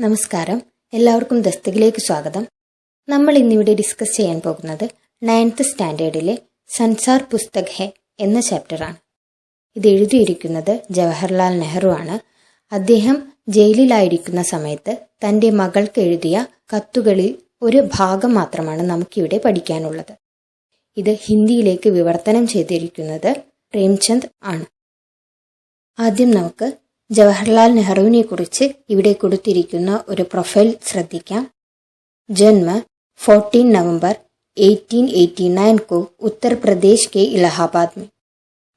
നമസ്കാരം, എല്ലാവർക്കും ദസ്തകിലേക്ക് സ്വാഗതം. നമ്മൾ ഇന്നിവിടെ ഡിസ്കസ് ചെയ്യാൻ പോകുന്നത് 9th സ്റ്റാൻഡേർഡിലെ സൻസാർ പുസ്തക് ഹെ എന്ന ചാപ്റ്ററാണ്. ഇത് എഴുതിയിരിക്കുന്നത് ജവഹർലാൽ നെഹ്റു ആണ്. അദ്ദേഹം ജയിലിലായിരിക്കുന്ന സമയത്ത് തൻ്റെ മകൾക്ക് എഴുതിയ കത്തുകളിൽ ഒരു ഭാഗം മാത്രമാണ് നമുക്കിവിടെ പഠിക്കാനുള്ളത്. ഇത് ഹിന്ദിയിലേക്ക് വിവർത്തനം ചെയ്തിരിക്കുന്നത് പ്രേംചന്ദ് ആണ്. ആദ്യം നമുക്ക് ജവഹർലാൽ നെഹ്റുവിനെ കുറിച്ച് ഇവിടെ കൊടുത്തിരിക്കുന്ന ഒരു പ്രൊഫൈൽ ശ്രദ്ധിക്കാം. ജന്മ 14 നവംബർ 1889 को उत्तर प्रदेश के इलाहाबाद में.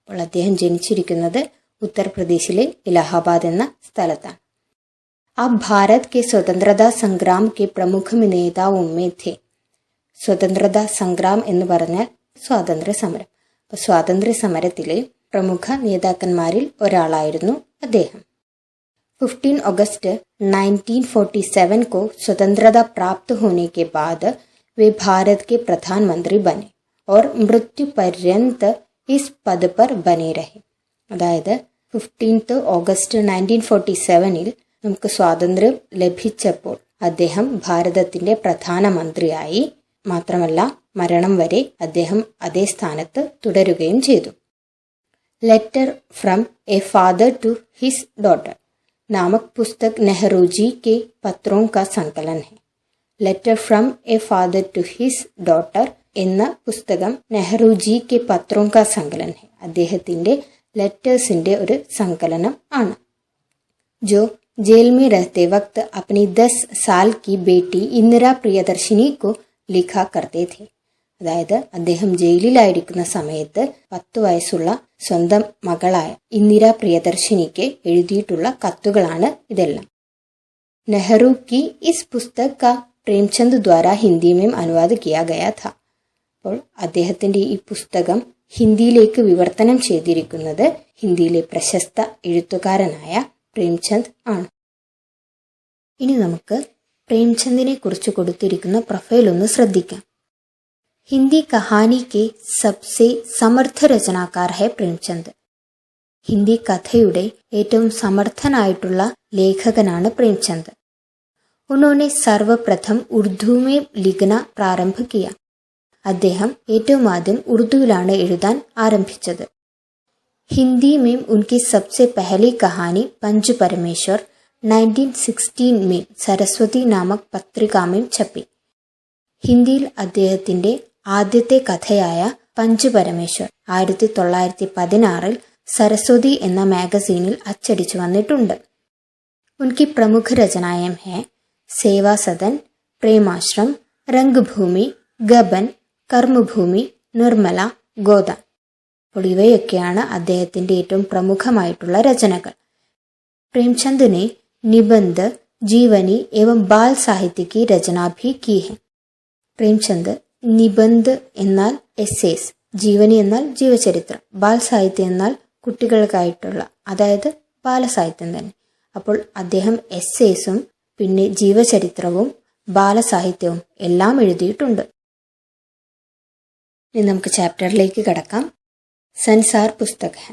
അപ്പോൾ അദ്ദേഹം ജനിച്ചിരിക്കുന്നത് ഉത്തർപ്രദേശിലെ ഇലാഹാബാദ് എന്ന സ്ഥലത്താണ്. आप भारत के स्वतंत्रता संग्राम के प्रमुख नेताओं में थे. സ്വതന്ത്രതാ സംഗ്രാം എന്ന് പറഞ്ഞാൽ സ്വാതന്ത്ര്യ സമരം. അപ്പോൾ സ്വാതന്ത്ര്യ സമരത്തിലെ പ്രമുഖ നേതാക്കന്മാരിൽ ഒരാളായിരുന്നു അദ്ദേഹം. 15 अगस्त 1947 को स्वतंत्रता प्राप्त होने के बाद वे भारत के प्रधानमंत्री बने और मृत्यु पर्यंत इस पद पर बने रहे. അതായത് 15th ഓഗസ്റ്റ് 1947 നമുക്ക് സ്വാതന്ത്ര്യം ലഭിച്ചപ്പോൾ അദ്ദേഹം ഭാരതത്തിന്റെ പ്രധാനമന്ത്രിയായി. മാത്രമല്ല മരണം വരെ അദ്ദേഹം അതേ സ്ഥാനത്ത് തുടരുകയും ചെയ്തു. Letter from a father to his daughter नामक पुस्तक नेहरू जी के पत्रों का संकलन है. Letter from a father to his daughter എന്ന പുസ്തകം നെഹ്റു ജി കെ പത്രോं का संकलन है. അദ്ദേഹത്തിന്റെ ലെറ്റേഴ്സിന്റെ ഒരു സങ്കലനം ആണ്. जो जेल में रहते वक्त अपनी 10 साल की बेटी इंदिरा प्रियदर्शिनी को लिखा करते थे. അതായത് അദ്ദേഹം ജയിലിലായിരിക്കുന്ന സമയത്ത് 10 വയസ്സുള്ള സ്വന്തം മകളായ ഇന്ദിര പ്രിയദർശിനിക്ക് എഴുതിയിട്ടുള്ള കത്തുകളാണ് ഇതെല്ലാം. നെഹ്റു की इस पुस्तक का प्रेमचंद द्वारा हिंदी में अनुवाद किया गया था. അപ്പോൾ അദ്ദേഹത്തിന്റെ ഈ പുസ്തകം ഹിന്ദിയിലേക്ക് വിവർത്തനം ചെയ്തിരിക്കുന്നത് ഹിന്ദിയിലെ പ്രശസ്ത എഴുത്തുകാരനായ പ്രേംചന്ദ് ആണ്. ഇനി നമുക്ക് പ്രേംചന്ദിനെ കുറിച്ച് കൊടുത്തിരിക്കുന്ന പ്രൊഫൈൽ ഒന്ന് ശ്രദ്ധിക്കാം. ഹിന്ദി കഹാനി കെ സബ്സെ സമർത്ഥ രചനാകാർ ഹെ പ്രേംചന്ദ്. ഹിന്ദി കഥയുടെ ഏറ്റവും സമർത്ഥനായിട്ടുള്ള ലേഖകനാണ് പ്രേംചന്ദ്. ഉन्होंने സർവപ്രഥം ഉർദു में लिखना प्रारंभ किया. അദ്ദേഹം ഏറ്റവും ആദ്യം ഉറുദുവിലാണ് എഴുതാൻ ആരംഭിച്ചത്. ഹിന്ദി में उनकी सबसे पहली कहानी पंच परमेश्वर 1916 में सरस्वती नामक पत्रिका में छपी. ഹിന്ദിയിൽ അദ്ദേഹത്തിന്റെ ആദ്യത്തെ കഥയായ പഞ്ച് പരമേശ്വർ 1916 സരസ്വതി എന്ന മാഗസീനിൽ അച്ചടിച്ചു വന്നിട്ടുണ്ട്. ഉൻകി പ്രമുഖ രചനായം ഹെ സേവാ സദൻ, പ്രേമാശ്രം, രംഗഭൂമി, ഗബൻ, കർമ്മഭൂമി, നിർമ്മല, ഗോദാൻ. അപ്പോൾ ഇവയൊക്കെയാണ് അദ്ദേഹത്തിന്റെ ഏറ്റവും പ്രമുഖമായിട്ടുള്ള രചനകൾ. പ്രേംചന്ദ് ने निबंध, जीवनी एवं बाल साहित्य की रचना भी की है. പ്രേംചന്ദ് നിബന്ധ് എന്നാൽ എസ്സേസ്, ജീവനി എന്നാൽ ജീവചരിത്രം, ബാൽ സാഹിത്യം എന്നാൽ കുട്ടികൾക്കായിട്ടുള്ള, അതായത് ബാലസാഹിത്യം തന്നെ. അപ്പോൾ അദ്ദേഹം എസ്സേസും പിന്നെ ജീവചരിത്രവും ബാലസാഹിത്യവും എല്ലാം എഴുതിയിട്ടുണ്ട്. ഇനി നമുക്ക് ചാപ്റ്ററിലേക്ക് കടക്കാം. സൻസാർ പുസ്തക് ഹെ.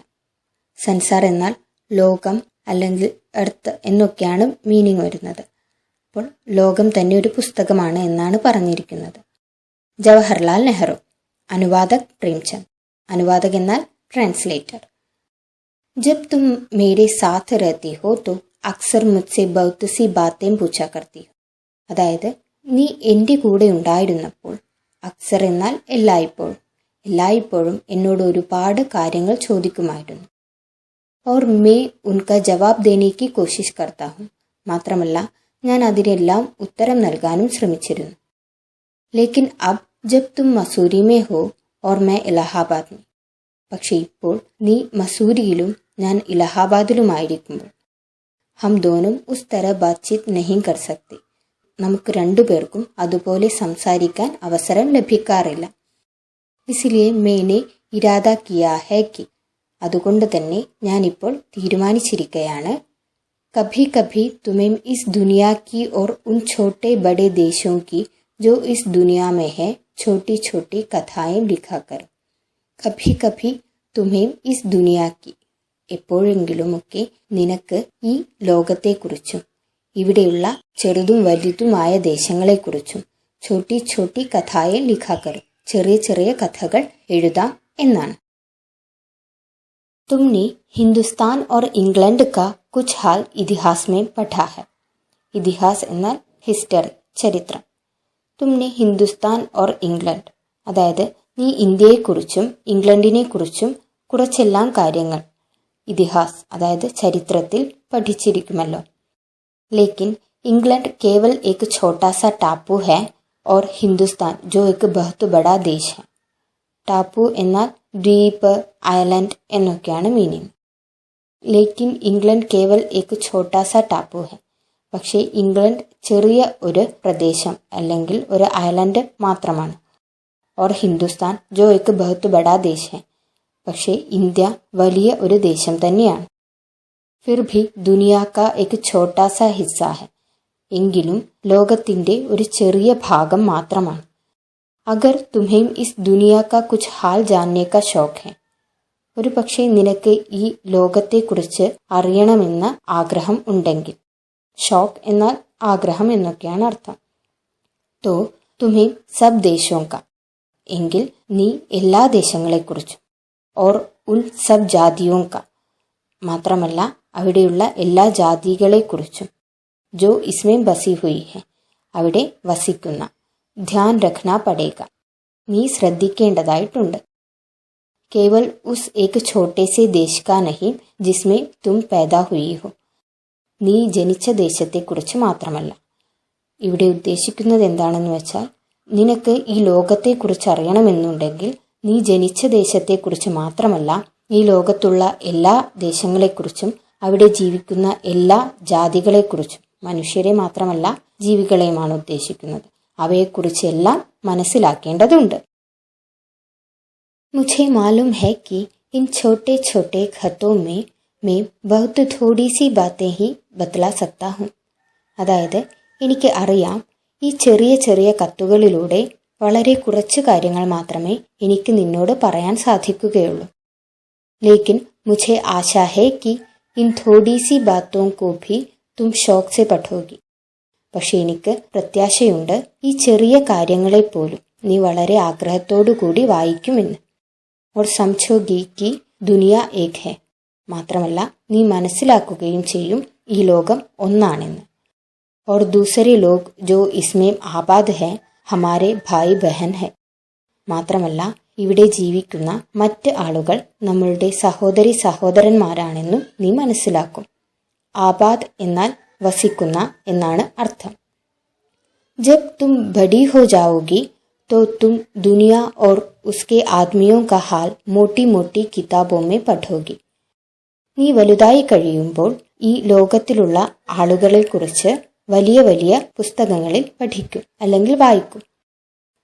സൻസാർ എന്നാൽ ലോകം അല്ലെങ്കിൽ എർത്ത് എന്നൊക്കെയാണ് മീനിങ് വരുന്നത്. അപ്പോൾ ലോകം തന്നെ ഒരു പുസ്തകമാണ് എന്നാണ് പറഞ്ഞിരിക്കുന്നത്. ജവഹർലാൽ നെഹ്റു. അനുവാദക് പ്രേംചന്ദ്. അനുവാദക് എന്നാൽ ട്രാൻസ്ലേറ്റർ. ജബ് തും മേരെ സാത്ത് രഹത്തി ഹോ തോ അക്സർ മുജ്സെ ബഹുത് സി ബാതേം പൂച്ചാ കർത്തി ഹോ. അതായത് നീ എൻ്റെ കൂടെ ഉണ്ടായിരുന്നപ്പോൾ, അക്സർ എന്നാൽ എല്ലായ്പ്പോഴും, എല്ലായ്പ്പോഴും എന്നോട് ഒരുപാട് കാര്യങ്ങൾ ചോദിക്കുമായിരുന്നു. ഓർ മേ ഉൻകാ ജവാബ് ദേനെ കി കോശിഷ് കർത്താ ഹൂം. മാത്രമല്ല ഞാൻ അതിനെല്ലാം ഉത്തരം നൽകാനും ശ്രമിച്ചിരുന്നു. ലേക്കിൻ അബ് ജബ് തും മസൂരി മേ ഹോ ഓർ മേ ഇലാഹാബാദ് മേ. പക്ഷെ ഇപ്പോൾ നീ മസൂരിയിലും ഞാൻ ഇലാഹാബാദിലുമായിരിക്കുമ്പോൾ, ഹം ദോനും ഉസ് തര ബാത്ചീത് നഹീം കർ സക്തി. നമുക്ക് രണ്ടുപേർക്കും അതുപോലെ സംസാരിക്കാൻ അവസരം ലഭിക്കാറില്ല. ഇസ്ലിയെ മേനെ ഇരാദ കിയാ ഹെ കി. അതുകൊണ്ട് തന്നെ ഞാനിപ്പോൾ തീരുമാനിച്ചിരിക്കുകയാണ്, कभी कभी तुम्हें इस दुनिया की और उन छोटे बड़े देशों की जो इस दुनिया में है छोटी छोटी कथाएं लिखा कर. कभी कभी तुम्हें इस दुनिया की, എപ്പോഴെങ്കിലുമൊക്കെ നിനക്ക് ഈ ലോകത്തെക്കുറിച്ചും ഇവിടെയുള്ള ചെറുതും വലുതുമായ ദേശങ്ങളെക്കുറിച്ചും ഛോട്ടി ഛോട്ടി കഥായെ ലിഖാക്കർ, ചെറിയ ചെറിയ കഥകൾ എഴുതാം എന്നാണ്. തുമ്നെ ഹിന്ദുസ്ഥാൻ और इंग्लैंड का कुछ हाल इतिहास में पढ़ा है. ഇതിഹാസ് എന്നാൽ ഹിസ്റ്ററി, ചരിത്രം. തുമ്നെ ഹിന്ദുസ്ഥാൻ और इंग्लैंड, അതായത് നീ ഇന്ത്യയെക്കുറിച്ചും ഇംഗ്ലണ്ടിനെക്കുറിച്ചും കുറച്ചെല്ലാം കാര്യങ്ങൾ ഇതിഹാസ് അതായത് ചരിത്രത്തിൽ പഠിച്ചിരിക്കുമല്ലോ. ലേക്കിൻ इंग्लैंड केवल एक छोटा सा टापू है और हिंदुस्तान जो एक बहुत बड़ा देश है. ടാപ്പു എന്നാൽ ദ്വീപ്, ഐലൻഡ് എന്നൊക്കെയാണ് മീനിങ്. ലേക്കിൻ ഇംഗ്ലണ്ട് കേവൽ ഏക് ഛോട്ടാ സാ ടാപ്പു ഹെ, പക്ഷേ ഇംഗ്ലണ്ട് ചെറിയ ഒരു പ്രദേശം അല്ലെങ്കിൽ ഒരു ഐലൻഡ് മാത്രമാണ്. ഓർ ഹിന്ദുസ്ഥാൻ ജോ ഏക് ബഹുത് ബഡാ ദേശ് ഹെ, പക്ഷേ ഇന്ത്യ വലിയ ഒരു ദേശം തന്നെയാണ്. ഫിർ ഭി ദുനിയാ കാ ഏക് ഛോട്ടാ സാ ഹിസ്സ ഹെ, എങ്കിലും ലോകത്തിൻ്റെ ഒരു ചെറിയ ഭാഗം മാത്രമാണ്. അഗർ തുമ്ഹേം ഇസ് ദുനിയാ കാ കുച്ച് ഹാൽ ജാൻനെ കാ ഷോക്ക് ഹെ, ഒരു പക്ഷേ നിനക്ക് ഈ ലോകത്തെക്കുറിച്ച് അറിയണമെന്ന ആഗ്രഹം ഉണ്ടെങ്കിൽ, ഷോക്ക് എന്നാൽ ആഗ്രഹം എന്നൊക്കെയാണ് അർത്ഥം. തോ തുമ്ഹേം സബ് ദേശോ കാ, എങ്കിൽ നീ എല്ലാ ദേശങ്ങളെക്കുറിച്ചും, ഓർ ഉൻ സബ് ജാതിയോ കാ, മാത്രമല്ല അവിടെയുള്ള എല്ലാ ജാതികളെക്കുറിച്ചും, ജോ ഇസ്മേ ബസി ഹുയി ഹെ, അവിടെ വസിക്കുന്ന, ധ്യാൻ രഖ്നാ പടേഗ, നീ ശ്രദ്ധിക്കേണ്ടതായിട്ടുണ്ട്. കേവൽ ഉസ് ഏക് ഛോട്ടേ സേ ദേശ് കാ നഹി ജിസ്മേ തും പൈദാ ഹുയി ഹോ, നീ ജനിച്ച ദേശത്തെക്കുറിച്ച് മാത്രമല്ല. ഇവിടെ ഉദ്ദേശിക്കുന്നത് എന്താണെന്ന് വെച്ചാൽ, നിനക്ക് ഈ ലോകത്തെക്കുറിച്ച് അറിയണമെന്നുണ്ടെങ്കിൽ നീ ജനിച്ച ദേശത്തെക്കുറിച്ച് മാത്രമല്ല, ഈ ലോകത്തുള്ള എല്ലാ ദേശങ്ങളെക്കുറിച്ചും അവിടെ ജീവിക്കുന്ന എല്ലാ ജാതികളെക്കുറിച്ചും, മനുഷ്യരെ മാത്രമല്ല ജീവികളെയുമാണ് ഉദ്ദേശിക്കുന്നത്, അവയെക്കുറിച്ചെല്ലാം മനസ്സിലാക്കേണ്ടതുണ്ട്. മുझे मालूम है कि इन छोटे छोटे खतों में मैं बहुत थोड़ी सी बातें ही बतला सकता हूँ. അതായത് എനിക്ക് അറിയാം, ഈ ചെറിയ ചെറിയ കത്തുകളിലൂടെ വളരെ കുറച്ച് കാര്യങ്ങൾ മാത്രമേ എനിക്ക് നിന്നോട് പറയാൻ സാധിക്കുകയുള്ളൂ. ലേക്കിൻ മുझे आशा है कि इन थोड़ी सी बातों को भी तुम शौक से पढ़ोगी. പക്ഷെ എനിക്ക് പ്രത്യാശയുണ്ട്, ഈ ചെറിയ കാര്യങ്ങളെപ്പോലും നീ വളരെ ആഗ്രഹത്തോടു കൂടി വായിക്കുമെന്ന്. ഓർ സംഛോഗി കി ദുനിയ ഏക് ഹെ, മാത്രമല്ല നീ മനസ്സിലാക്കുകയും ചെയ്യും ഈ ലോകം ഒന്നാണെന്ന്. ഓർ ദൂസരെ ലോഗ് ജോ ഇസ്മേ ആബാദ് ഹെ ഹമാരെ ഭായ് ബഹൻ ഹെ, മാത്രമല്ല ഇവിടെ ജീവിക്കുന്ന മറ്റ് ആളുകൾ നമ്മളുടെ സഹോദരി സഹോദരന്മാരാണെന്നും നീ മനസ്സിലാക്കും. ആബാദ് എന്നാൽ വസിക്കുന്ന എന്നാണ് അർത്ഥം. ജബ് തും ബഡി ഹോ ജാओगी तो तुम दुनिया और उसके आदमियों का हाल मोटी मोटी किताबों में पढ़ोगी. നീ വലുതായി കഴിയുമ്പോൾ ഈ ലോകത്തിലുള്ള ആളുകളെക്കുറിച്ച് വലിയ വലിയ പുസ്തകങ്ങളിൽ പഠിക്കും അല്ലെങ്കിൽ വായിക്കും.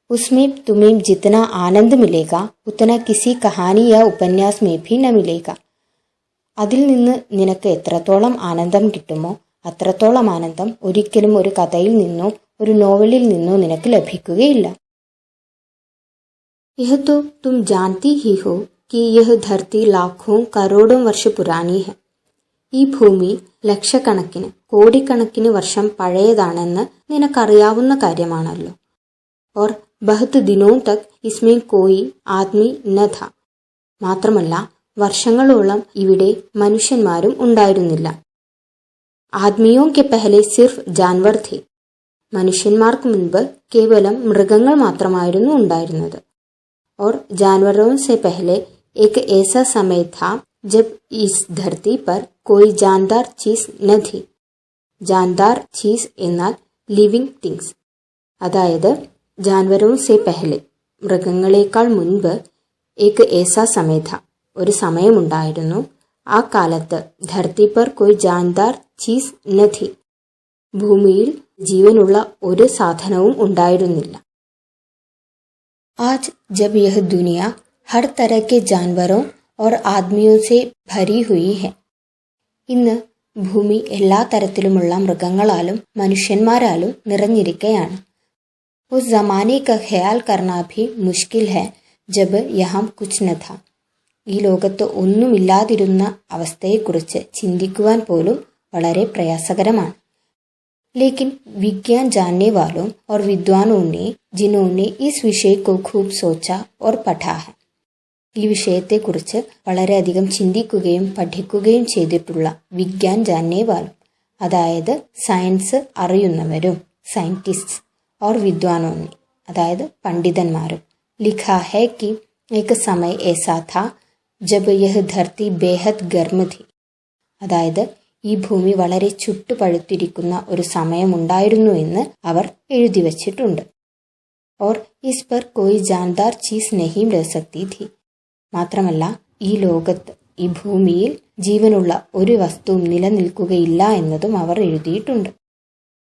उसमें तुम्हें जितना आनंद मिलेगा उतना किसी कहानी या उपन्यास में भी न मिलेगा. അതിൽ നിന്ന് നിനക്ക് എത്രത്തോളം ആനന്ദം കിട്ടുമോ അത്രത്തോളം ആനന്ദം ഒരിക്കലും ഒരു കഥയിൽ നിന്നോ ഒരു നോവലിൽ നിന്നോ നിനക്ക് ലഭിക്കുകയില്ല. यह तो तुम जानती ही हो कि यह धरती लाखों करोड़ों वर्ष पुरानी है. ഈ ഭൂമി ലക്ഷക്കണക്കിന് കോടിക്കണക്കിന് വർഷം പഴയതാണെന്ന് നിനക്കറിയാവുന്ന കാര്യമാണല്ലോ. और बहुत दिनों तक इसमें कोई आदमी न था. മാത്രമല്ല വർഷങ്ങളോളം ഇവിടെ മനുഷ്യന്മാരും ഉണ്ടായിരുന്നില്ല. ആദ്മിയോ കെ പെഹലെ സിർഫ് ജാൻവർ थे. മനുഷ്യന്മാർക്ക് മുൻപ് കേവലം മൃഗങ്ങൾ മാത്രമായിരുന്നു ഉണ്ടായിരുന്നത്. और जानवरों से पहले एक ऐसा समय था जब इस धरती पर कोई जानदार चीज न थी. जानदार चीज എന്നാൽ ലിവിംഗ് തിങ്സ്, അതായത് ജാൻവരോं से पहले മൃഗങ്ങളെക്കാൾ മുൻപ് एक ऐसा समय था ഒരു സമയമുണ്ടായിരുന്നു. ആ കാലത്ത് ധർത്തി पर कोई जानदार चीज न थी. ഭൂമിയിൽ ജീവനുള്ള ഒരു സാധനവും ഉണ്ടായിരുന്നില്ല. आज जब यह दुनिया हर तरह के जानवरों और आदमियों से भरी हुई है. ഇന്ന് ഭൂമി എല്ലാ തരത്തിലുമുള്ള മൃഗങ്ങളാലും മനുഷ്യന്മാരാലും നിറഞ്ഞിരിക്കുകയാണ്. उस जमाने का ख्याल करना भी मुश्किल है जब यहाँ कुछ न था. ഈ ലോകത്ത് ഒന്നുമില്ലാതിരുന്ന അവസ്ഥയെക്കുറിച്ച് ചിന്തിക്കുവാൻ പോലും വളരെ പ്രയാസകരമാണ്. लेकिन विज्ञान जानने वालों और विद्वानों ने जिन्होंने इस विषय को खूब सोचा और पढ़ा है, ഈ വിഷയത്തെക്കുറിച്ച് വളരെയധികം ചിന്തിക്കുകയും പഠിക്കുകയും ചെയ്തിട്ടുള്ള വിജ്ഞാൻ ജാനേ വാലും, അതായത് സയൻസ് അറിയുന്നവരും, സയൻറ്റിസ്റ്റ് और विद्वानों ने, അതായത് പണ്ഡിതന്മാരും, लिखा है कि एक समय ऐसा था जब यह धरती बेहद गर्म थी, അതായത് ഈ ഭൂമി വളരെ ചുട്ടുപഴുത്തിരിക്കുന്ന ഒരു സമയമുണ്ടായിരുന്നു എന്ന് അവർ എഴുതി വച്ചിട്ടുണ്ട്. और इस पर कोई जानदार चीज नहीं रह सकती थी, മാത്രമല്ല ഈ ലോകത്ത്, ഈ ഭൂമിയിൽ ജീവനുള്ള ഒരു വസ്തുവും നിലനിൽക്കുകയില്ല എന്നതും അവർ എഴുതിയിട്ടുണ്ട്.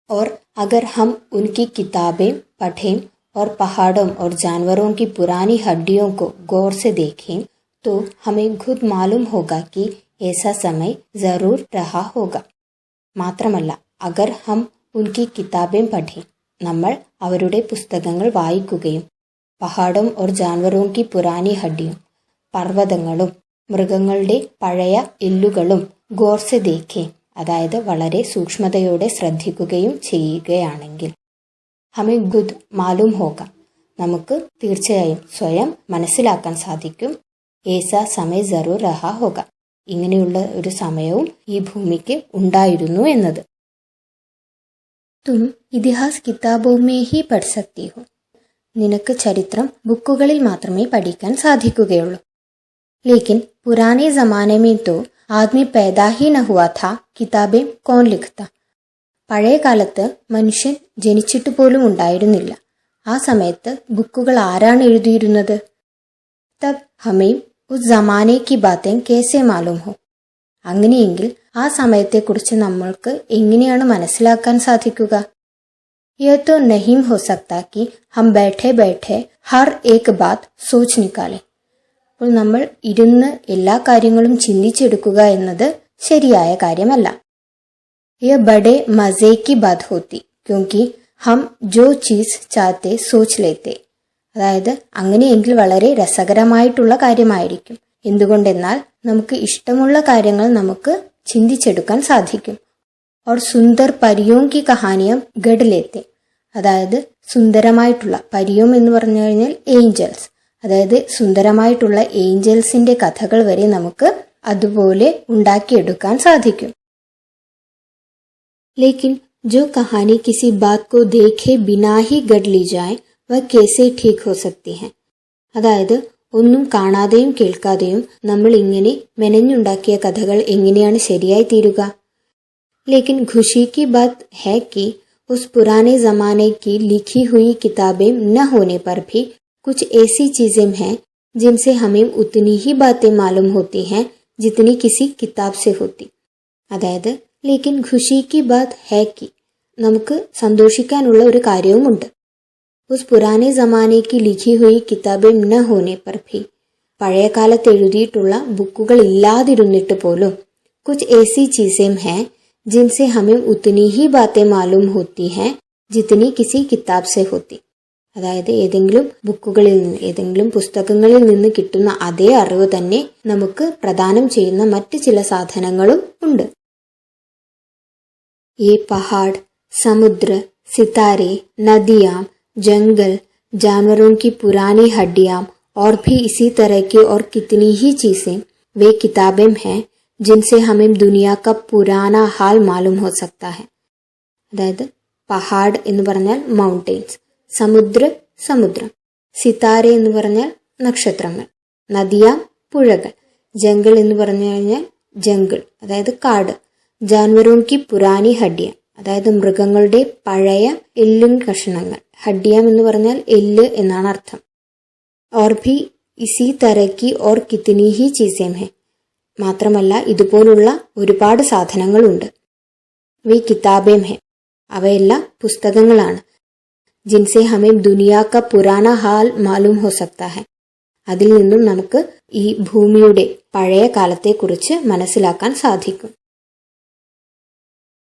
और अगर हम उनकी किताबें पढ़ें और पहाड़ों और जानवरों की पुरानी हड्डियों को गौर से देखें तो हमें खुद मालूम होगा कि ऐसा समय जरूर रहा होगा. മാത്രമല്ല अगर हम उनकी किताबें पढ़ें, നമ്മൾ അവരുടെ പുസ്തകങ്ങൾ വായിക്കുകയും പഹാഡും और जानवरों की पुरानी हड्डियों, പർവ്വതങ്ങളും മൃഗങ്ങളുടെ പഴയ എല്ലുകളും ഗോർ സെ ദേഖേ, അതായത് വളരെ സൂക്ഷ്മതയോടെ ശ്രദ്ധിക്കുകയും ചെയ്യുകയാണെങ്കിൽ, ഹമേ ഖുദ് മാലൂം ഹോഗ, നമുക്ക് തീർച്ചയായും സ്വയം മനസ്സിലാക്കാൻ സാധിക്കും, ഏസാ സമയ ജറൂർ രഹാ ഹോഗ, ഇങ്ങനെയുള്ള ഒരു സമയവും ഈ ഭൂമിക്ക് ഉണ്ടായിരുന്നു എന്നത്. തും ഇതിഹാസ് കിതാബോ മേ ഹി പഠ് സക്തി ഹോ, നിനക്ക് ചരിത്രം ബുക്കുകളിൽ മാത്രമേ പഠിക്കാൻ സാധിക്കുകയുള്ളൂ. लेकिन पुराने ज़माने में तो आदमी पैदा ही न हुआ था, किताबें कौन लिखता. പഴയ കാലത്ത് മനുഷ്യൻ ജനിച്ചിട്ട് പോലും ഉണ്ടായിരുന്നില്ല, ആ സമയത്ത് ബുക്കുകൾ ആരാണ് എഴുതിയിരുന്നത്? തബ് ഹമേം ഉസ് ജമാനെ കി ബാതേൻ കേസെ മാലൂം ഹോ, അങ്ങനെയെങ്കിൽ ആ സമയത്തെക്കുറിച്ച് നമ്മൾക്ക് എങ്ങനെയാണ് മനസ്സിലാക്കാൻ സാധിക്കുക? യഹ് തോ നഹീം ഹോ സക്താ കി ഹം ബൈഠേ ബൈഠേ ഹർ ഏക് ബാത് സോച്ച് നിക്കാലെ, അപ്പോൾ നമ്മൾ ഇരുന്ന് എല്ലാ കാര്യങ്ങളും ചിന്തിച്ചെടുക്കുക എന്നത് ശരിയായ കാര്യമല്ല. യഹ് ബഡേ മസേ കി ബാത് ഹോത്തി ക്യോങ്കി ഹം ജോ ചീസ് ചാത്തെ സോച്ച് ലേത്തെ, അതായത് അങ്ങനെയെങ്കിൽ വളരെ രസകരമായിട്ടുള്ള കാര്യമായിരിക്കും. എന്തുകൊണ്ടെന്നാൽ നമുക്ക് ഇഷ്ടമുള്ള കാര്യങ്ങൾ നമുക്ക് ചിന്തിച്ചെടുക്കാൻ സാധിക്കും. और സുന്ദർ പരിയോം കി കഹാനിയം ഗഡ് ലേത്തെ, അതായത് സുന്ദരമായിട്ടുള്ള, പരിയോം എന്ന് പറഞ്ഞു കഴിഞ്ഞാൽ ഏഞ്ചൽസ്, അതായത് സുന്ദരമായിട്ടുള്ള ഏഞ്ചൽസിന്റെ കഥകൾ വരെ നമുക്ക് അതുപോലെ ഉണ്ടാക്കിയെടുക്കാൻ സാധിക്കും. लेकिन जो कहानी किसी बात को देखे बिना ही गढ़ ली जाए वह कैसे ठीक हो सकती है, അതായത് ഒന്നും കാണാതെയും കേൾക്കാതെയും നമ്മൾ ഇങ്ങനെ മെനഞ്ഞുണ്ടാക്കിയ കഥകൾ എങ്ങനെയാണ് ശരിയായി തീരുക? लेकिन खुशी की बात है कि उस पुराने जमाने की लिखी हुई किताबें न होने पर भी कुछ ऐसी चीजें हैं जिनसे हमें उतनी ही बातें मालूम होती हैं जितनी किसी किताब से होती. അതായത് लेकिन खुशी की बात है कि, നമുക്ക് സന്തോഷിക്കാനുള്ള ഒരു കാര്യവുമുണ്ട്. उस पुराने जमाने की लिखी हुई किताबें न होने पर भी, പഴയ കാലത്ത് എഴുതിയിട്ടുള്ള ബുക്കുകൾ ഇല്ലാതിരുന്നിട്ട് പോലും कुछ ऐसी चीजें हैं जिनसे हमें उतनी ही बातें मालूम होती हैं जितनी किसी किताब से होती. അതായത് ഏതെങ്കിലും ബുക്കുകളിൽ നിന്ന്, ഏതെങ്കിലും പുസ്തകങ്ങളിൽ നിന്ന് കിട്ടുന്ന അതേ അറിവ് തന്നെ നമുക്ക് പ്രദാനം ചെയ്യുന്ന മറ്റ് ചില സാധനങ്ങളും ഉണ്ട്. ये पहाड़, समुद्र, सितारे, नदियाँ, जंगल, जानवरों की पुरानी हड्डियाँ और भी इसी तरह की और कितनी ही चीजें वे किताबें हैं जिनसे हमें दुनिया का पुराना हाल मालूम हो सकता है. അതായത് പഹാഡ് എന്ന് പറഞ്ഞാൽ മൗണ്ടെയിൻസ്, സമുദ്രം, സിതാരെ എന്ന് പറഞ്ഞാൽ നക്ഷത്രങ്ങൾ, നദിയ പുഴകൾ, ജംഗൽ എന്ന് പറഞ്ഞു കഴിഞ്ഞാൽ ജംഗിൾ, അതായത് കാട്, ജാൻവരോം കി പുരാനി ഹഡ്ഡിയ, അതായത് മൃഗങ്ങളുടെ പഴയ എല്ലും കഷണങ്ങൾ, ഹഡ്ഡിയം എന്ന് പറഞ്ഞാൽ എല്ല് എന്നാണ് അർത്ഥം. और भी इसी तरह की और कितनी ही चीजें हैं, മാത്രമല്ല ഇതുപോലുള്ള ഒരുപാട് സാധനങ്ങളുണ്ട്. വി കിതാബേം ഹെ, അവയെല്ലാം പുസ്തകങ്ങളാണ്. ജിൻസെ ഹമേം ദുനിയാ കാ പുരാന ഹാൽ മാലൂം ഹോ സക്താ ഹെ, അതിൽ നിന്നും നമുക്ക് ഈ ഭൂമിയുടെ പഴയ കാലത്തെക്കുറിച്ച് മനസ്സിലാക്കാൻ സാധിക്കും.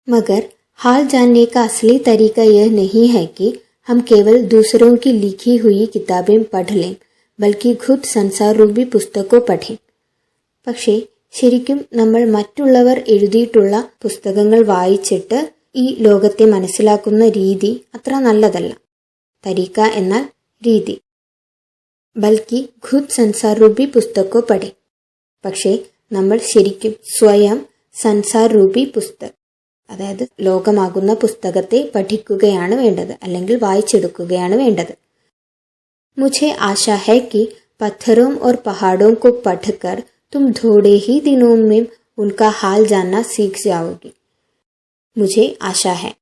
मगर हाल जानने का असली तरीका यह नहीं है कि हम केवल दूसरों की लिखी हुई किताबें पढ़ लें, बल्कि खुद संसार रूपी पुस्तकों पढ़ें. പക്ഷേ ശരിക്കും നമ്മൾ മറ്റുള്ളവർ എഴുതിയിട്ടുള്ള പുസ്തകങ്ങൾ വായിച്ചിട്ട് ഈ ലോകത്തെ മനസ്സിലാക്കുന്ന രീതി അത്ര നല്ലതല്ല. തരീക്ക എന്നാൽ രീതി. ബൽക്കി ഖുദ് സൻസാർ രൂപി പുസ്തകോ പഠേ. പക്ഷേ നമ്മൾ ശരിക്കും സ്വയം സൻസാർ രൂപി പുസ്തക്, അതായത് ലോകമാകുന്ന പുസ്തകത്തെ പഠിക്കുകയാണ് വേണ്ടത്, അല്ലെങ്കിൽ വായിച്ചെടുക്കുകയാണ് വേണ്ടത്. മുझे आशा है कि पत्थरों और पहाड़ों को पढ़कर तुम थोड़े ही दिनों में उनका हाल जानना सीख जाओगी. मुझे आशा है,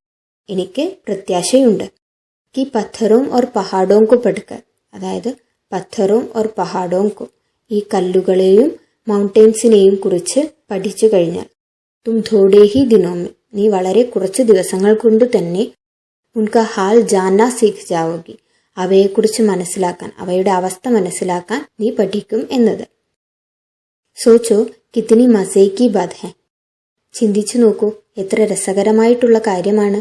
എനിക്ക് പ്രത്യാശയുണ്ട്. कि पत्थरों और पहाड़ों को पढ़कर, അതായത് പത്ഥറും और पहाड़ों को, ഈ കല്ലുകളെയും മൗണ്ടൻസിനെയും കുറിച്ച് പഠിച്ചു കഴിഞ്ഞാൽ തും थोड़े ही दिनों में, നീ വളരെ കുറച്ച് ദിവസങ്ങൾ കൊണ്ട് തന്നെ ഉൻകാ ഹാൽ ജാനാ സീഖ് ജാവോഗി, അവയെക്കുറിച്ച് മനസ്സിലാക്കാൻ, അവയുടെ അവസ്ഥ മനസ്സിലാക്കാൻ നീ പഠിക്കും എന്നത്. സോച്ചോ കിത്നി മസേ കി ബാത് ഹൈ. ചിന്തിച്ചു നോക്കൂ, എത്ര രസകരമായിട്ടുള്ള കാര്യമാണ്.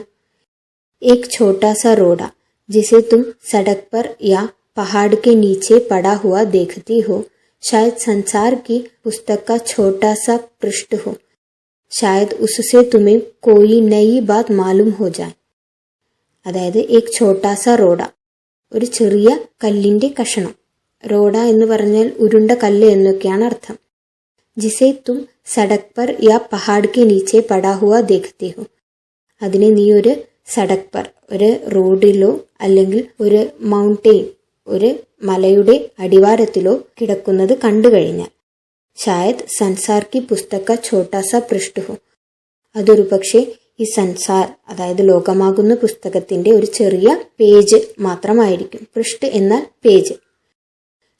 एक छोटा सा रोड़ा जिसे तुम सड़क पर या पहाड़ के नीचे पड़ा हुआ देखती हो, शायद संसार की पुस्तक का छोटा सा पृष्ठ हो. शायद उससे तुम्हें कोई नई बात मालूम हो जाए. അതായത് ഏക് ഛോട്ടാ സാ റോഡ, ഒരു ചെറിയ കല്ലിന്റെ കഷണം. റോഡ എന്ന് പറഞ്ഞാൽ ഉരുണ്ട കല്ല് എന്നൊക്കെയാണ് അർത്ഥം. ജിസെ തും സടക് പർ യാ പഹാഡ് കെ നീച്ചെ പടാ ഹുവ ദേഖ്തി ഹോ. അതിനെ നീ ഒരു സടക് പർ, ഒരു റോഡിലോ അല്ലെങ്കിൽ ഒരു മൗണ്ടെയിൻ, ഒരു മലയുടെ അടിവാരത്തിലോ കിടക്കുന്നത് കണ്ടു കഴിഞ്ഞാൽ, ഷായദ് സൻസാർ കി പുസ്തക ഛോട്ടാ സാ പൃഷ്ഠ ഹോ, അതൊരു പക്ഷേ ഈ സൻസാർ, അതായത് ലോകമാകുന്ന പുസ്തകത്തിന്റെ ഒരു ചെറിയ പേജ് മാത്രമായിരിക്കും. പൃഷ്ഠ എന്നാൽ പേജ്.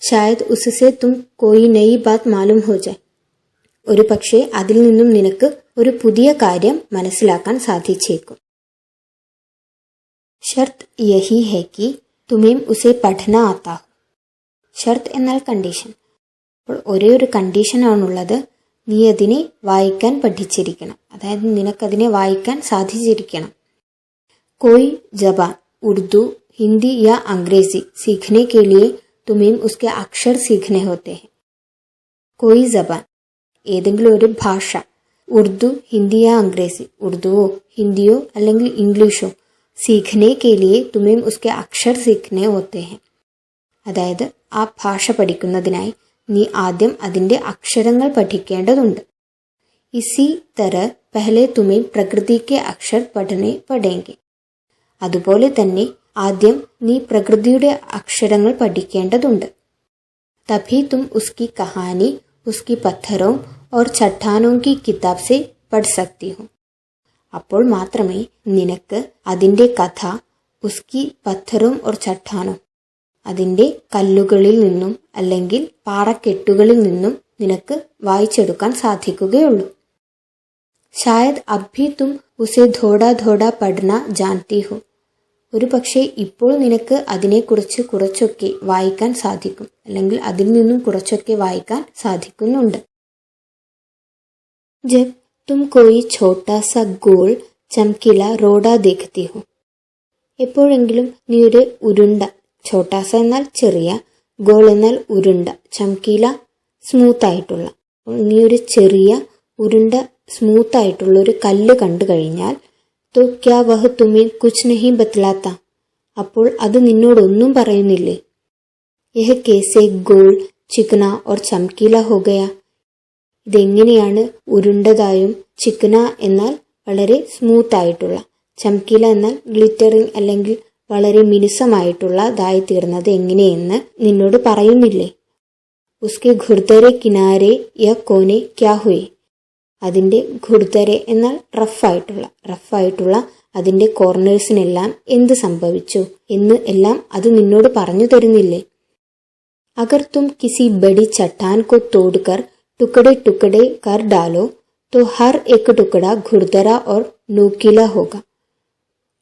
ഷായദ് ഉസ്സെ തും കോയി നയി ബാത് മാലൂം ഹോ ജായ്. ഒരു പക്ഷേ അതിൽ നിന്നും നിനക്ക് ഒരു പുതിയ കാര്യം മനസ്സിലാക്കാൻ സാധിച്ചേക്കും. ഷർത്ത് യഹി ഹെ കി തുമേം ഉസെ പഠന ആത്താ ഹോ. ഷർത്ത് എന്നാൽ കണ്ടീഷൻ. അപ്പോൾ ഒരേ ഒരു കണ്ടീഷനാണുള്ളത്, നീ അതിനെ വായിക്കാൻ പഠിച്ചിരിക്കണം, അതായത് നിനക്കതിനെ വായിക്കാൻ സാധിച്ചിരിക്കണം. कोई जबान उर्दू, हिंदी या अंग्रेजी सीखने के लिए तुम्हें उसके अक्षर सीखने होते हैं. कोई जबान, ഏതെങ്കിലും ഒരു ഭാഷ, ഉർദു, ഹിന്ദി യാ അംഗ്രേസി, ഉർദുവോ ഹിന്ദിയോ അല്ലെങ്കിൽ ഇംഗ്ലീഷോ, സീഖ്നെ കെ ലിയെ തുമേം ഉസ്കെ അക്ഷർ സീഖ്നെ ഹോത്തെ ഹെ. അതായത് ആ ഭാഷ പഠിക്കുന്നതിനായി നീ ആദ്യം അതിൻ്റെ അക്ഷരങ്ങൾ പഠിക്കേണ്ടതുണ്ട്. ഇസി തര പഹലെ തുമേം പ്രകൃതി കെ അക്ഷർ പഠനെ പഠേങ്കെ. അതുപോലെ തന്നെ ആദ്യം നീ പ്രകൃതിയുടെ അക്ഷരങ്ങൾ പഠിക്കേണ്ടതുണ്ട്. തഭി തും ഉസ്കി കഹാനി ഉസ്കി പത്ഥറോ ഓർ ചട്ടാനോ കി കിതാബ് സെ പഠ് സക്തി ഹോ. അപ്പോൾ മാത്രമേ നിനക്ക് അതിൻ്റെ കഥ ഉസ്കി പത്ഥറോ ഓർ ചട്ടാനോ, അതിൻ്റെ കല്ലുകളിൽ നിന്നും അല്ലെങ്കിൽ പാറക്കെട്ടുകളിൽ നിന്നും നിനക്ക് വായിച്ചെടുക്കാൻ സാധിക്കുകയുള്ളൂ. ഷായദ് അബ്ഭി തും ഉസെ ധോഡ ധോഡ പഠന ജാൻതി ഹോ. ഒരു പക്ഷേ ഇപ്പോൾ നിനക്ക് അതിനെക്കുറിച്ച് കുറച്ചൊക്കെ വായിക്കാൻ സാധിക്കും, അല്ലെങ്കിൽ അതിൽ നിന്നും കുറച്ചൊക്കെ വായിക്കാൻ സാധിക്കുന്നുണ്ട്. ജബ് തും കോയി ഛോട്ടാ സ ഗോൾ ചംകില റോഡ ദേഖ്തി ഹോ. എപ്പോഴെങ്കിലും നീ ഒരു ഉരുണ്ട, ഛോട്ടാസ എന്നാൽ ചെറിയ, ഗോൾ എന്നാൽ ഉരുണ്ട, ചംകില സ്മൂത്ത് ആയിട്ടുള്ള, നീ ഒരു ചെറിയ ഉരുണ്ട സ്മൂത്ത് ആയിട്ടുള്ള ഒരു കല്ല് കണ്ടു കഴിഞ്ഞാൽ, तो क्या वह तुम्हें कुछ नहीं बतलाता, അപ്പോൾ അത് നിന്നോടൊന്നും പറയുന്നില്ലേ? यह कैसे गोल चिकना और चमकीला हो गया. ഇതെങ്ങനെയാണ് ഉരുണ്ടതായും ചിക്കന എന്നാൽ വളരെ സ്മൂത്ത് ആയിട്ടുള്ള, ചംകീല എന്നാൽ ഗ്ലിറ്ററിങ് അല്ലെങ്കിൽ വളരെ മിനുസമായിട്ടുള്ളതായി തീർന്നത് എങ്ങനെയെന്ന് നിന്നോട് പറയുന്നില്ലേ? ഉസ്കെ ഘുർദരെ കിനാരെ യ കോനെ ക്യാ ഹുയെ. അതിൻ്റെ ഘുർദരെ എന്നാൽ റഫായിട്ടുള്ള അതിൻ്റെ കോർണേഴ്സിനെല്ലാം എന്ത് സംഭവിച്ചു എന്ന് എല്ലാം അത് നിന്നോട് പറഞ്ഞു തരുന്നില്ലേ? അഗർ തും കിസി ബഡി ചട്ടാൻ കോ തോഡ്കർ टुकड़े टुकड़े कर डालो तो हर एक टुकड़ा घुरदरा और नोकीला होगा.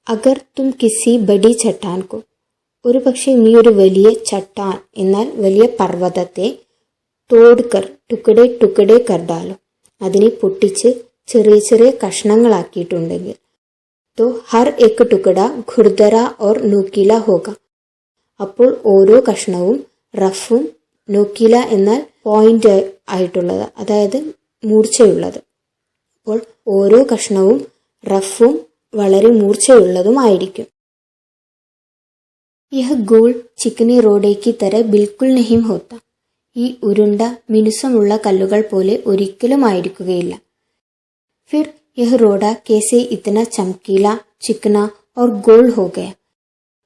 अगर तुम किसी बड़ी चट्टान को, ഒരു പക്ഷേ നീ ഒരു വലിയ ചട്ടാൻ എന്നാൽ വലിയ പർവ്വതത്തെ തോഡ്കർ ടുക്കടെ ടുക്കടെ കർ ഡാലോ, അതിനെ പൊട്ടിച്ച് ചെറിയ ചെറിയ കഷ്ണങ്ങളാക്കിയിട്ടുണ്ടെങ്കിൽ, तो हर एक टुकड़ा घुरदरा और नोकीला होगा, അപ്പോൾ ഓരോ കഷ്ണവും റഫും നോക്കില എന്നാൽ പോയിന്റ് ആയിട്ടുള്ളത്, അതായത് മൂർച്ചയുള്ളത്. അപ്പോൾ ഓരോ കഷ്ണവും റഫും വളരെ മൂർച്ചയുള്ളതുമായിരിക്കും. യഹ് ഗോൾ ചിക്കനി റോഡേ കി തരഹ് ബിൽക്കുൽ നഹീം ഹോത്ത. ഈ ഉരുണ്ട മിനുസമുള്ള കല്ലുകൾ പോലെ ഒരിക്കലും ആയിരിക്കുകയില്ല. ഫിർ യഹ് റോഡ കേസെ ഇത്തന ചംകീല ചിക്കന ഓർ ഗോൾ ഹോ ഗയ.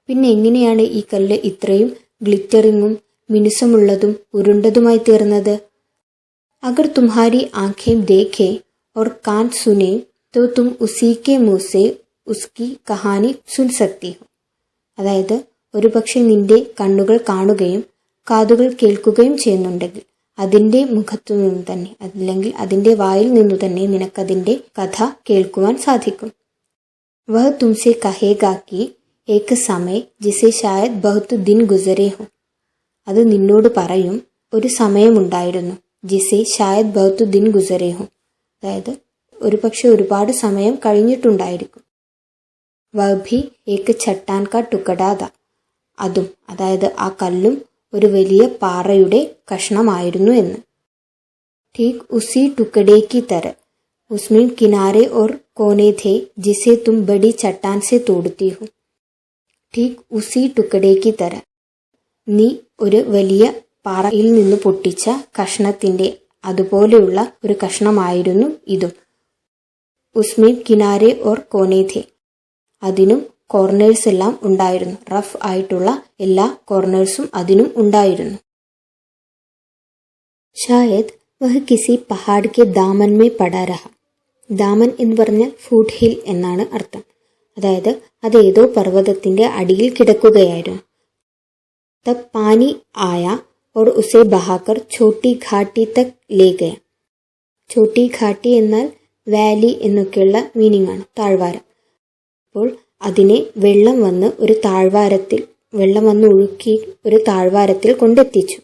പിന്നെ എങ്ങനെയാണ് ഈ കല്ല് ഇത്രയും ഗ്ലിറ്ററിങ്ങും മിനുസമുള്ളതും ഉരുണ്ടതുമായി തീർന്നത്? അഗർ തുമ്ഹാരി ആംഖേം ദേഖേ ഓർ കാൻ സുനെ തോ തും ഉസീ കെ മുഹ് സെ ഉസ്കി കഹാനി സുൻ സക്തി ഹോ. അതായത്, ഒരു പക്ഷെ നിന്റെ കണ്ണുകൾ കാണുകയും കാതുകൾ കേൾക്കുകയും ചെയ്യുന്നുണ്ടെങ്കിൽ അതിൻ്റെ മുഖത്തു നിന്നു തന്നെ, അല്ലെങ്കിൽ അതിൻ്റെ വായിൽ നിന്നു തന്നെ നിനക്കതിൻ്റെ കഥ കേൾക്കുവാൻ സാധിക്കും. വഹ് തുംസെ കഹേഗാ കി ഏക് സമയ് ജിസെ ശായദ് ബഹുത് ദിൻ ഗുസരേ ഹോ. അത് നിന്നോട് പറയും, ഒരു സമയമുണ്ടായിരുന്നു, ജിസെ ഷായദ് ബഹുത് ദിൻ ഗുസരേ ഹോ. അതായത്, ഒരു പക്ഷെ ഒരുപാട് സമയം കഴിഞ്ഞിട്ടുണ്ടായിരിക്കും. വഹ് ഭി ഏക് ചട്ടാൻ കാ ടുക്കടാ ഥാ. അതും, അതായത് ആ കല്ലും ഒരു വലിയ പാറയുടെ കഷ്ണമായിരുന്നു എന്ന്. ठीक उसी टुकड़े की तरह उसमें किनारे और कोने थे जिसे तुम बड़ी चट्टान से तोड़ती हो. ठीक उसी टुकड़े की तरह. നീ ഒരു വലിയ പാറയിൽ നിന്ന് പൊട്ടിച്ച കഷ്ണത്തിന്റെ അതുപോലെയുള്ള ഒരു കഷ്ണമായിരുന്നു ഇതും. ഉസ്മേം കിനാരെ ഓർ കോനെ ഥേ. അതിനും കോർണേഴ്സ് എല്ലാം ഉണ്ടായിരുന്നു. റഫ് ആയിട്ടുള്ള എല്ലാ കോർണേഴ്സും അതിനും ഉണ്ടായിരുന്നു. ഷായദ് വഹ് കിസി പഹാഡ് കെ ദാമൻ മേ പടാ രഹ. ദാമൻ എന്ന് പറഞ്ഞാൽ ഫുട് ഹിൽ എന്നാണ് അർത്ഥം. അതായത്, അത് ഏതോ പർവ്വതത്തിന്റെ അടിയിൽ കിടക്കുകയായിരുന്നു. തബ് പാനി ആയ ഓർ ഉസെ ബഹാക്കർ ഛോട്ടി ഘാട്ടി തക് ലേ ഗയ. ഛോട്ടി ഘാട്ടി എന്നാൽ വാലി എന്നൊക്കെയുള്ള മീനിങ് ആണ്, താഴ്വാരം. അപ്പോൾ അതിനെ വെള്ളം വന്ന് ഒഴുക്കി ഒരു താഴ്വാരത്തിൽ കൊണ്ടെത്തിച്ചു.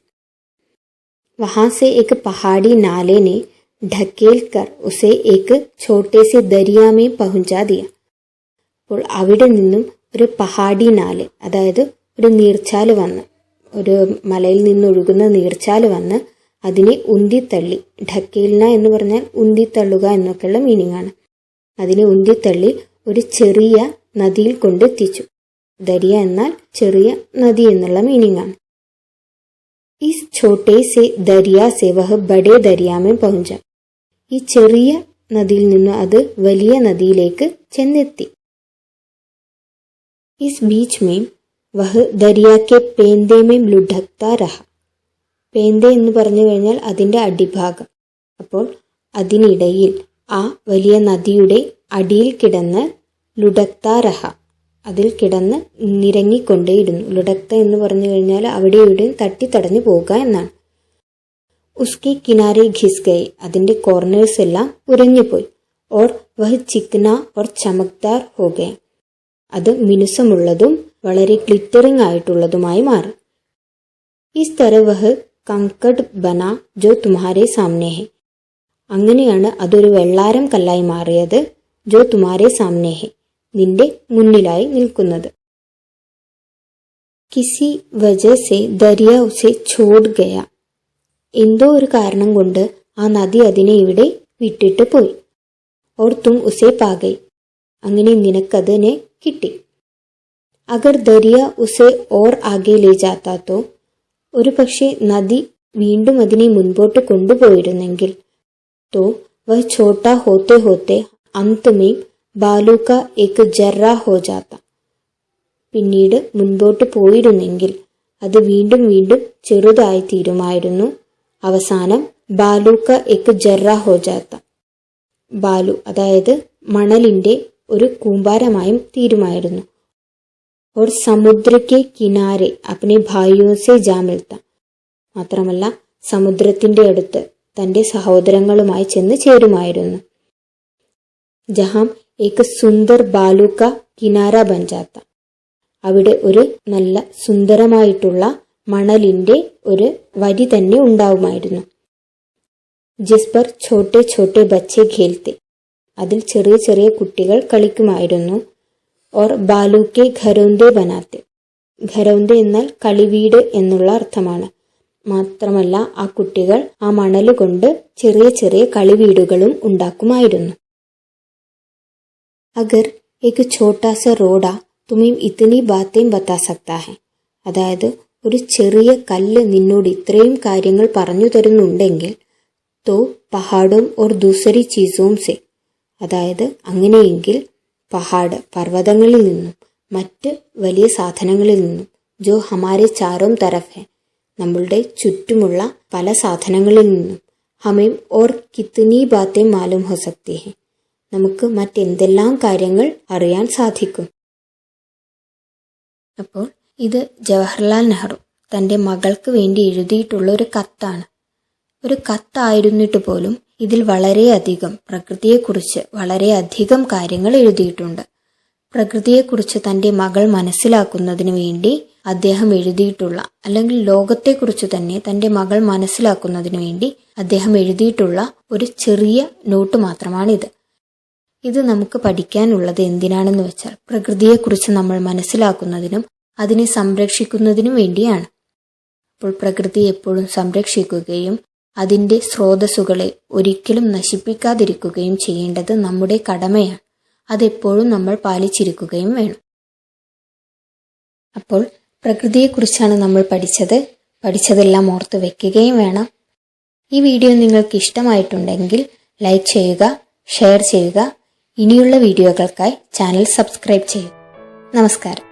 वहां से एक पहाड़ी नाले ने ढकेल कर उसे एक छोटे से दरिया में पहुंचा दिया. അപ്പോൾ അവിടെ നിന്നും ഒരു പഹാടി നാല്, അതായത് ഒരു നീർച്ചാല് വന്ന്, ഒരു മലയിൽ നിന്നൊഴുകുന്ന നീർച്ചാല് വന്ന് അതിനെ ഉന്തിത്തള്ളി. ഢക്കേൽന എന്ന് പറഞ്ഞാൽ ഉന്തിത്തള്ളുക എന്നൊക്കെയുള്ള മീനിങ് ആണ്. അതിനെ ഉന്തിത്തള്ളി ഒരു ചെറിയ നദിയിൽ കൊണ്ടെത്തിച്ചു. ദരിയ എന്നാൽ ചെറിയ നദി എന്നുള്ള മീനിങ് ആണ്. इस छोटे से दरिया से वह बड़े दरिया में पहुंचा. ഈ ചെറിയ നദിയിൽ നിന്ന് അത് വലിയ നദിയിലേക്ക് ചെന്നെത്തി. इस बीच में वह दरिया के पेंदे में लुढ़कता रहा. പേന്തെ എന്ന് പറഞ്ഞു കഴിഞ്ഞാൽ അതിൻ്റെ അടിഭാഗം. അപ്പോൾ അതിനിടയിൽ ആ വലിയ നദിയുടെ അടിയിൽ കിടന്ന് ലുഡക്താ രഹ, അതിൽ കിടന്ന് നിരങ്ങിക്കൊണ്ടേയിരുന്നു. ലുഡക്ത എന്ന് പറഞ്ഞു കഴിഞ്ഞാൽ അവിടെ ഇവിടെയും തട്ടിത്തടഞ്ഞു പോവുക എന്നാണ്. ഉസ്കി കിനാരെ ഘിസ് ഗയ്, അതിന്റെ കോർണേഴ്സ് എല്ലാം ഉരഞ്ഞുപോയി. ഓർ വഹ് ചിക്ന ഓർ ചമക്ദാർ ഹോ ഗയ, അത് മിനുസമുള്ളതും വളരെ ഗ്ലിറ്ററിംഗ് ആയിട്ടുള്ളതുമായി മാറി. ഇസ് തരഹ് വഹ് കങ്കഡ് ബന ജോ തുമ്ഹാരെ സാമനെ ഹെ. അങ്ങനെയാണ് അതൊരു വെള്ളാരം കല്ലായി മാറിയത്. ജോ തുമ്ഹാരെ സാമനെ ഹെ, നിന്റെ മുന്നിലായി നിൽക്കുന്നത്. കിസി വജ സെ ദരിയ ഉസെ ഛോഡ് ഗയ. എന്തോ ഒരു കാരണം കൊണ്ട് ആ നദി അതിനെ ഇവിടെ വിട്ടിട്ട് പോയി. ഓർ തും ഉസെ പാഗൈ, അങ്ങനെ നിനക്കതിനെ കിട്ടി. അഗർ ദരിയ ഉസെ ഓർ ആകെ ലേ ജാത്താ തോ, ഒരു പക്ഷേ നദി വീണ്ടും അതിനെ മുൻപോട്ട് കൊണ്ടുപോയിരുന്നെങ്കിൽ, തോ വഹ് ഛോട്ടാ ഹോത്തെ ഹോത്തെ അന്ത് മേ ബാലു കാ ഏക് ജർറാ ഹോ ജാത്ത. പിന്നീട് മുൻപോട്ട് പോയിരുന്നെങ്കിൽ അത് വീണ്ടും വീണ്ടും ചെറുതായി തീരുമായിരുന്നു. അവസാനം ബാലു കാ ഏക് ജർറാ ഹോ ജാത്ത, ബാലു അതായത് മണലിന്റെ ഒരു കൂമ്പാരമായും തീരുമായിരുന്നു. ഓർ സമുദ്ര കെ കിനാരെ അപ്നെ ഭായിയോ സെ ജാ മിൽത്ത. മാത്രമല്ല സമുദ്രത്തിന്റെ അടുത്ത് തന്റെ സഹോദരങ്ങളുമായി ചെന്ന് ചേരുമായിരുന്നു. ജഹാം ഏക് സുന്ദർ ബാലു കാ കിനാര ബൻ ജാത്ത, അവിടെ ഒരു നല്ല സുന്ദരമായിട്ടുള്ള മണലിന്റെ ഒരു വരി തന്നെ ഉണ്ടാവുമായിരുന്നു. ജിസ് പർ ഛോട്ടെ ഛോട്ടെ ബച്ചെ ഖേൽത്തെ, അതിൽ ചെറിയ ചെറിയ കുട്ടികൾ കളിക്കുമായിരുന്നു. ഓർ ബാലു കെ ഘരൗന്തെ ബനാത്തെ, ഘരൗന്തെ എന്നാൽ കളിവീട് എന്നുള്ള അർത്ഥമാണ്. മാത്രമല്ല ആ കുട്ടികൾ ആ മണല് കൊണ്ട് ചെറിയ ചെറിയ കളിവീടുകളും ഉണ്ടാക്കുമായിരുന്നു. അഗർ एक छोटा सा रोड़ा तुम्हें इतनी बातें बता सकता है. അതായത് ഒരു ചെറിയ കല്ല് നിന്നോട് ഇത്രയും കാര്യങ്ങൾ പറഞ്ഞു തരുന്നുണ്ടെങ്കിൽ तो पहाड़ों और दूसरी चीज़ों से, അതായത് അങ്ങനെയെങ്കിൽ പഹാഡ് പർവ്വതങ്ങളിൽ നിന്നും മറ്റ് വലിയ സാധനങ്ങളിൽ നിന്നും, जो हमारे चारों तरफ है നമ്മളുടെ ചുറ്റുമുള്ള പല സാധനങ്ങളിൽ നിന്നും, हमें और कितनी बातें मालूम हो सकती हैं നമുക്ക് മറ്റെന്തെല്ലാം കാര്യങ്ങൾ അറിയാൻ സാധിക്കും. അപ്പോൾ ഇത് ജവഹർലാൽ നെഹ്റു തൻ്റെ മകൾക്ക് വേണ്ടി എഴുതിയിട്ടുള്ള ഒരു കത്താണ്. ഒരു കത്തായിരുന്നിട്ട് പോലും ഇതിൽ വളരെയധികം പ്രകൃതിയെക്കുറിച്ച് വളരെയധികം കാര്യങ്ങൾ എഴുതിയിട്ടുണ്ട്. പ്രകൃതിയെക്കുറിച്ച് തൻ്റെ മകൾ മനസ്സിലാക്കുന്നതിന് വേണ്ടി അദ്ദേഹം എഴുതിയിട്ടുള്ള, അല്ലെങ്കിൽ ലോകത്തെക്കുറിച്ച് തന്നെ തൻ്റെ മകൾ മനസ്സിലാക്കുന്നതിന് വേണ്ടി അദ്ദേഹം എഴുതിയിട്ടുള്ള ഒരു ചെറിയ നോട്ട് മാത്രമാണിത്. ഇത് നമുക്ക് പഠിക്കാനുള്ളത് എന്തിനാണെന്ന് വെച്ചാൽ പ്രകൃതിയെക്കുറിച്ച് നമ്മൾ മനസ്സിലാക്കുന്നതിനും അതിനെ സംരക്ഷിക്കുന്നതിനും വേണ്ടിയാണ്. അപ്പോൾ പ്രകൃതി എപ്പോഴും സംരക്ഷിക്കുകയും അതിൻ്റെ സ്രോതസ്സുകളെ ഒരിക്കലും നശിപ്പിക്കാതിരിക്കുകയും ചെയ്യേണ്ടത് നമ്മുടെ കടമയാണ്. അതെപ്പോഴും നമ്മൾ പാലിച്ചിരിക്കുകയും വേണം. അപ്പോൾ പ്രകൃതിയെക്കുറിച്ചാണ് നമ്മൾ പഠിച്ചതെല്ലാം ഓർത്ത് വെക്കുകയും വേണം. ഈ വീഡിയോ നിങ്ങൾക്ക് ഇഷ്ടമായിട്ടുണ്ടെങ്കിൽ ലൈക്ക് ചെയ്യുക, ഷെയർ ചെയ്യുക. ഇനിയുള്ള വീഡിയോകൾക്കായി ചാനൽ സബ്സ്ക്രൈബ് ചെയ്യുക. നമസ്കാരം.